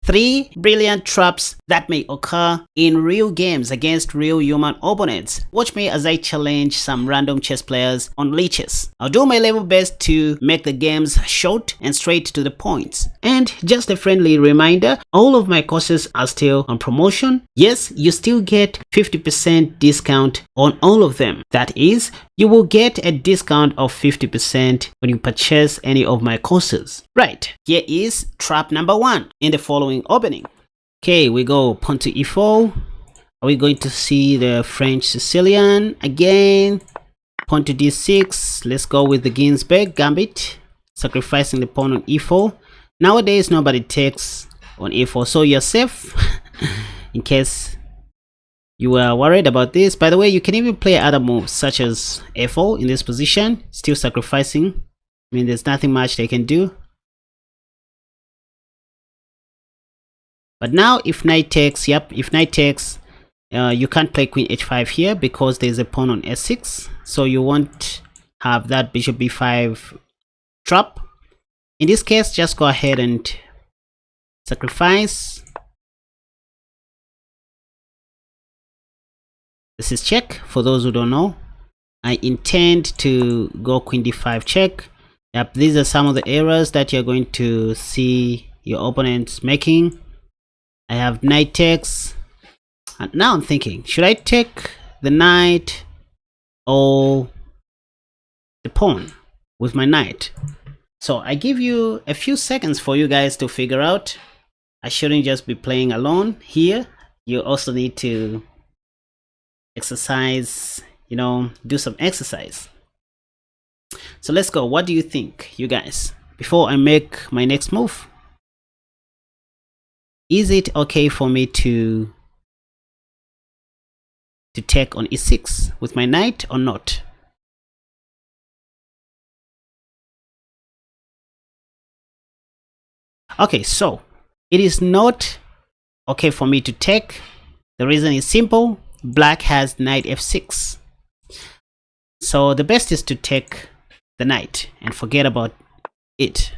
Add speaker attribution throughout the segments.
Speaker 1: 3 brilliant traps that may occur in real games against real human opponents. Watch me as I challenge some random chess players on leeches. I'll do my level best to make the games short and straight to the points. And just a friendly reminder, all of my courses are still on promotion. Yes, you still get 50% discount on all of them. That is, you will get a discount of 50% when you purchase any of my courses. Right, here is trap number 1 in the following opening. Okay, we go pawn to e4. Are we going to see the French Sicilian again? Pawn to d6. Let's go with the Ginsburg Gambit, sacrificing the pawn on e4. Nowadays, nobody takes on e4, so you're safe in case you were worried about this. By the way, you can even play other moves such as f4 in this position, still sacrificing. I mean, there's nothing much they can do. But now if knight takes, if knight takes, you can't play queen h5 here because there's a pawn on s6, so you won't have that bishop b5 trap. In this case, just go ahead and sacrifice. This is check. For those who don't know, I intend to go queen d5 check. Yep, these are some of the errors that you're going to see your opponents making. I have knight takes, and now I'm thinking, should I take the knight or the pawn with my knight? So I give you a few seconds for you guys to figure out. I shouldn't just be playing alone here. You also need to exercise, you know, do some exercise. So let's go. What do you think, you guys, before I make my next move? Is it okay for me to take on e6 with my knight or not? Okay, so it is not okay for me to take. The reason is simple. Black has knight f6. So the best is to take the knight and forget about it.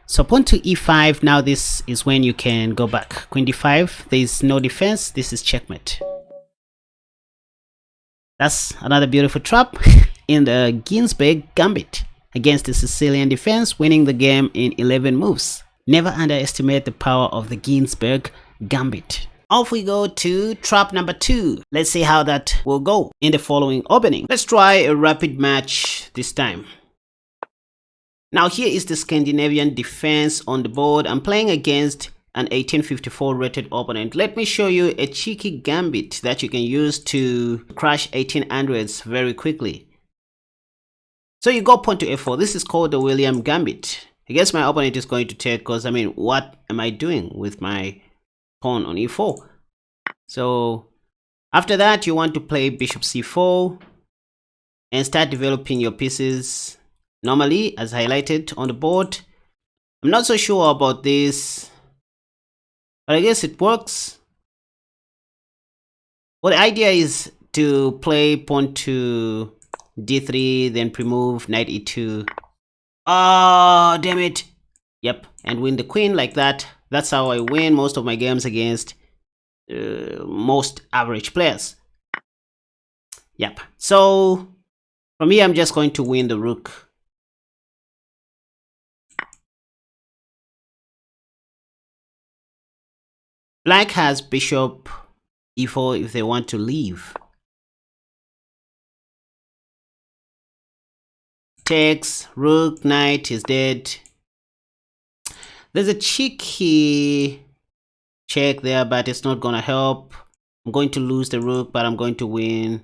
Speaker 1: So pawn to e5. Now this is when you can go back. Queen d5. There is no defense. This is checkmate. That's another beautiful trap in the Ginsburg Gambit against the Sicilian defense, winning the game in 11 moves. Never underestimate the power of the Ginsburg Gambit. Off we go to trap number 2. Let's see how that will go in the following opening. Let's try a rapid match this time. Now here is the Scandinavian defense on the board. I'm playing against an 1854 rated opponent. Let me show you a cheeky gambit that you can use to crash 1800s very quickly. So you go pawn to f4. This is called the William Gambit. I guess my opponent is going to take, because I mean, what am I doing with my pawn on e4? So after that, you want to play bishop c4 and start developing your pieces normally as highlighted on the board. I'm not so sure about this, but I guess it works. Well, the idea is to play pawn to d3, then pre-move knight e2. Oh, damn it. Yep, and win the queen like that. That's how I win most of my games against most average players. Yep, so for me, I'm just going to win the rook. Black has bishop e4 if they want to leave. Takes, rook, knight is dead. There's a cheeky check there, but it's not gonna help. I'm going to lose the rook, but I'm going to win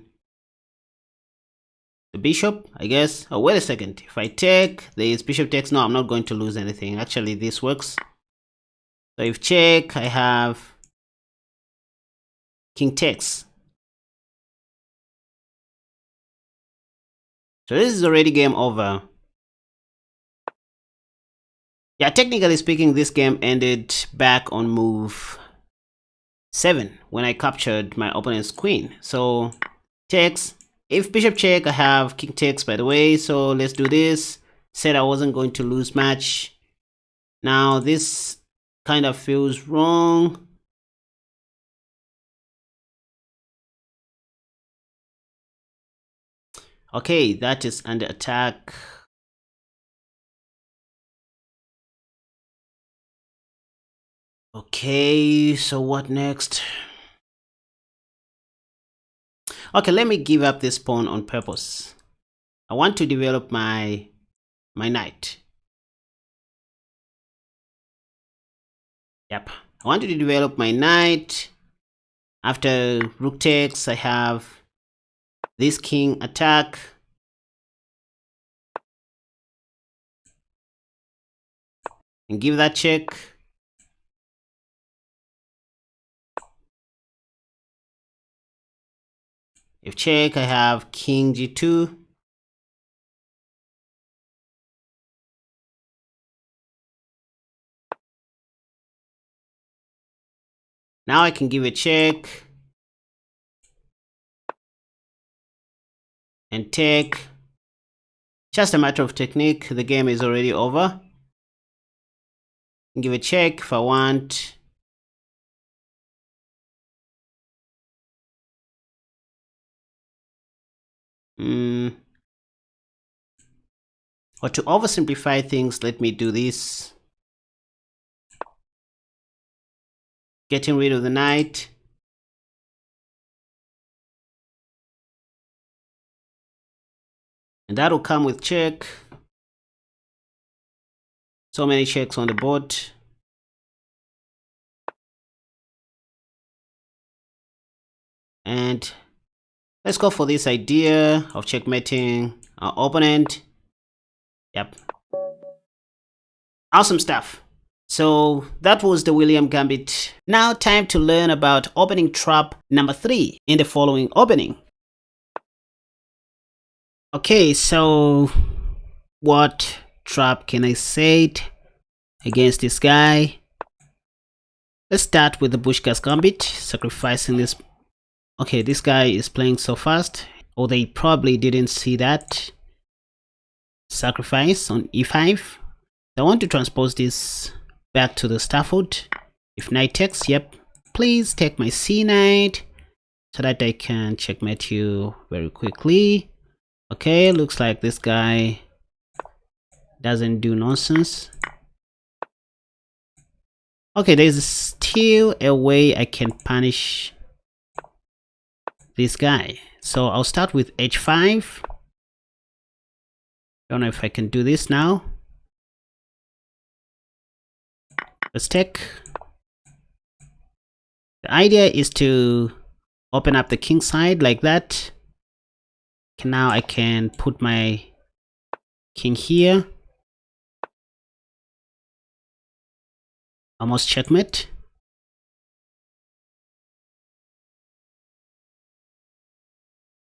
Speaker 1: the bishop, I guess. Oh, wait a second. If I take, this bishop takes. No, I'm not going to lose anything. Actually, this works. So if check, I have king takes. So this is already game over. Yeah, technically speaking, this game ended back on move 7 when I captured my opponent's queen. So takes. If bishop check, I have king takes, by the way. So let's do this. Said I wasn't going to lose match. Now this kind of feels wrong. Okay, that is under attack. Okay, so what next? Okay, let me give up this pawn on purpose. I want to develop my knight. Yep, I want to develop my knight. After rook takes, I have this king attack. And give that check. If check, I have king g2. Now I can give a check and take. Just a matter of technique. The game is already over. Give a check if I want. Or to oversimplify things, let me do this. Getting rid of the knight. And that will come with check. So many checks on the board. And let's go for this idea of checkmating our opponent. Yep. Awesome stuff. So that was the William Gambit. Now time to learn about opening trap number 3 in the following opening. Okay, so what trap can I set against this guy? Let's start with the Bushkas Gambit, sacrificing this. Okay, this guy is playing so fast, or they probably didn't see that sacrifice on e5. I want to transpose this back to the Stafford. If knight takes, yep, please take my c knight so that I can checkmate you very quickly. Okay, looks like this guy doesn't do nonsense. Okay, there's still a way I can punish this guy. So I'll start with h5. Don't know if I can do this now. Let's take. The idea is to open up the king side like that. Now I can put my king here. Almost checkmate.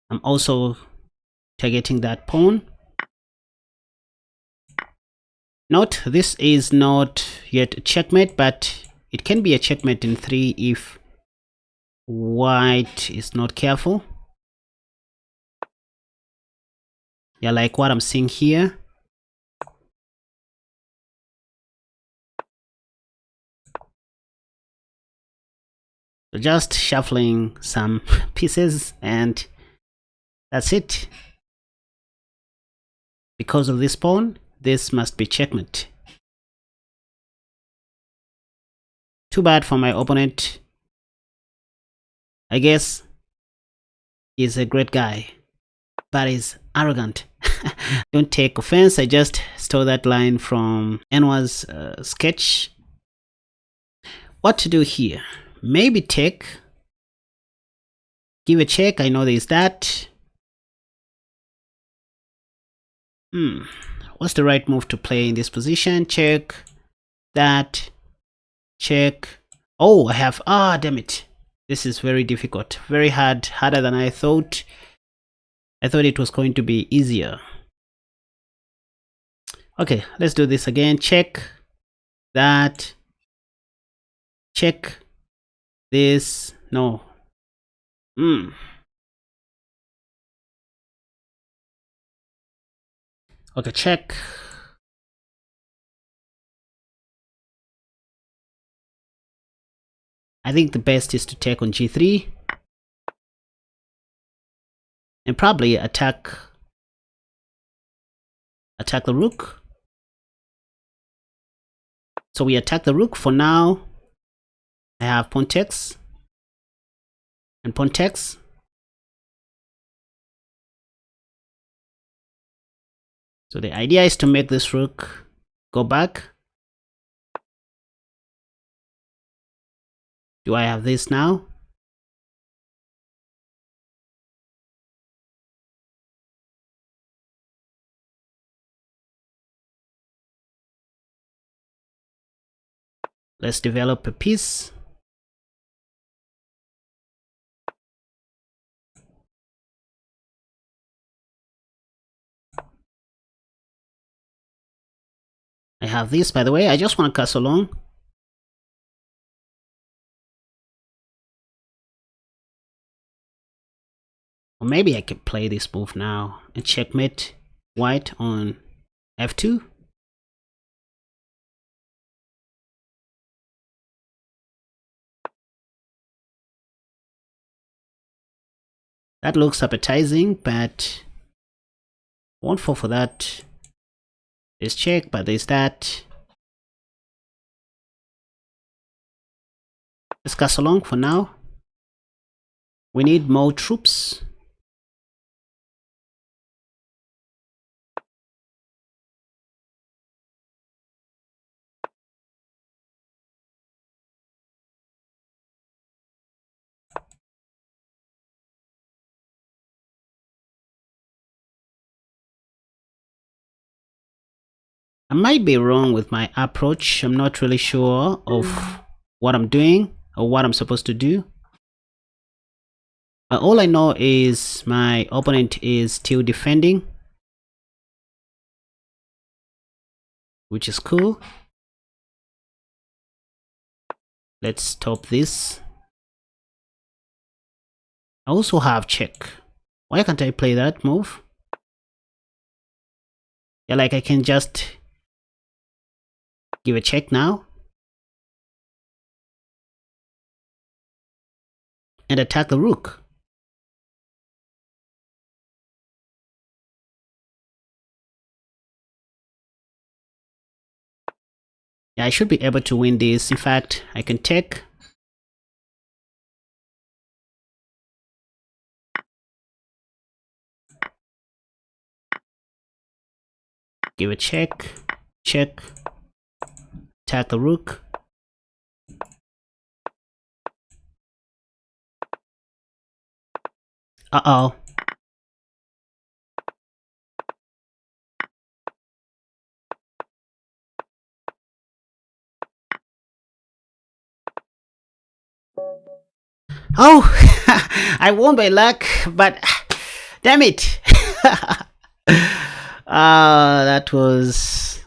Speaker 1: I'm also targeting that pawn. Note, this is not yet a checkmate, but it can be a checkmate in 3 if white is not careful. Yeah, like what I'm seeing here. So just shuffling some pieces and that's it. Because of this pawn, this must be checkmate. Too bad for my opponent. I guess he's a great guy, but he's arrogant. Don't take offense, I just stole that line from Enwa's sketch. What to do here? Maybe take. Give a check, I know there's that. What's the right move to play in this position? Check. That. Check. Oh, I have. Damn it. This is very difficult. Very hard. Harder than I thought. I thought it was going to be easier. Okay, let's do this again. Check. That. Check. This. No. Okay, check. I think the best is to take on g3 and probably attack the rook. So we attack the rook. For now, I have pawn takes and pawn takes. So the idea is to make this rook go back. Do I have this now? Let's develop a piece. I have this, by the way. I just want to castle long. Or maybe I could play this move now and checkmate white on f2. That looks appetizing, but won't fall for that. There's check, but there's that. Let's castle long for now. We need more troops. I might be wrong with my approach. I'm not really sure of what I'm doing or what I'm supposed to do. All I know is my opponent is still defending, which is cool. Let's stop this. I also have check. Why can't I play that move? Yeah, like I can just give a check now and attack the rook. Yeah, I should be able to win this. In fact, I can take. Give a check, check, attack the rook. Uh-oh. Oh, I won by luck, but damn it. That was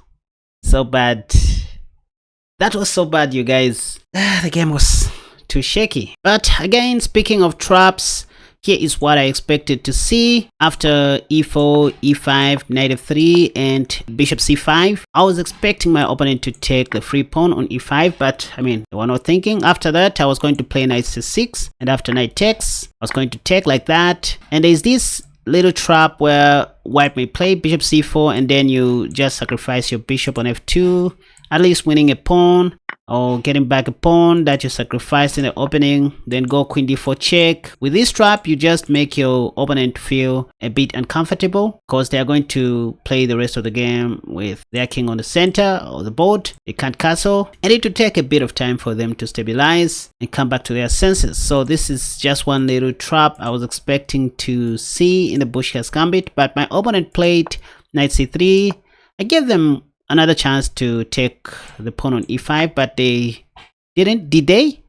Speaker 1: so bad. That was so bad, you guys. The game was too shaky. But again, speaking of traps, here is what I expected to see after e4, e5, knight f3, and bishop c5. I was expecting my opponent to take the free pawn on e5, but I mean, they were not thinking. After that, I was going to play knight c6, and after knight takes, I was going to take like that. And there's this little trap where white may play bishop c4, and then you just sacrifice your bishop on f2, at least winning a pawn or getting back a pawn that you sacrificed in the opening. Then go queen d4 check. With this trap, you just make your opponent feel a bit uncomfortable because they are going to play the rest of the game with their king on the center of the board. They can't castle, and it will take a bit of time for them to stabilize and come back to their senses. So this is just one little trap I was expecting to see in the Bushkas Gambit, but my opponent played knight c3. I gave them another chance to take the pawn on e5, but they didn't. Did they?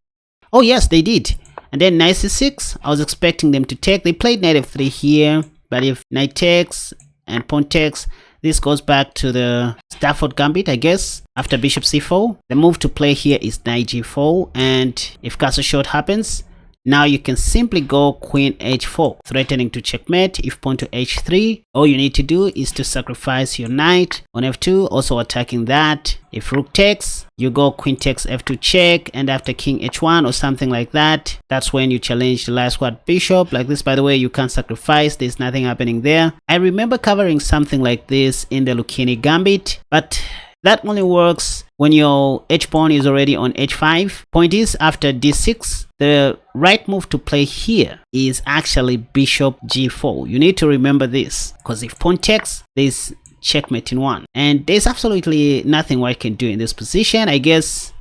Speaker 1: Oh yes, they did. And then knight c6, I was expecting them to take. They played knight f3 here, but if knight takes and pawn takes, this goes back to the Ginsburg Gambit, I guess. After bishop c4, the move to play here is knight g4, and if castle shot happens, Now you can simply go queen h4, threatening to checkmate. If pawn to h3, all you need to do is to sacrifice your knight on f2, also attacking that. If rook takes, you go queen takes f2 check, and after king h1 or something like that, that's when you challenge the last squad bishop. Like this, by the way, you can't sacrifice, there's nothing happening there. I remember covering something like this in the Gambit, but that only works when your h-pawn is already on h5. Point is, after d6, the right move to play here is actually bishop g4. You need to remember this, because if pawn takes, there's checkmate in one, and there's absolutely nothing white can do in this position. I guess,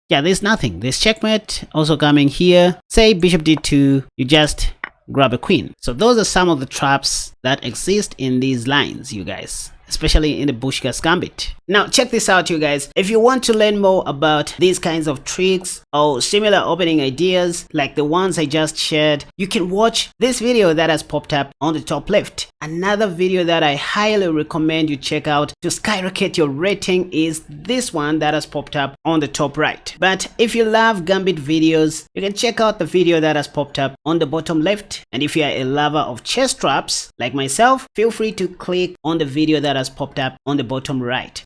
Speaker 1: yeah, there's nothing. There's checkmate also coming here. Say bishop d2, you just grab a queen. So those are some of the traps that exist in these lines, you guys, especially in the Bushkas Gambit. Now check this out, you guys. If you want to learn more about these kinds of tricks or similar opening ideas like the ones I just shared, you can watch this video that has popped up on the top left. Another video that I highly recommend you check out to skyrocket your rating is this one that has popped up on the top right. But if you love Gambit videos, you can check out the video that has popped up on the bottom left. And if you are a lover of chess traps like myself, feel free to click on the video that has popped up on the bottom right.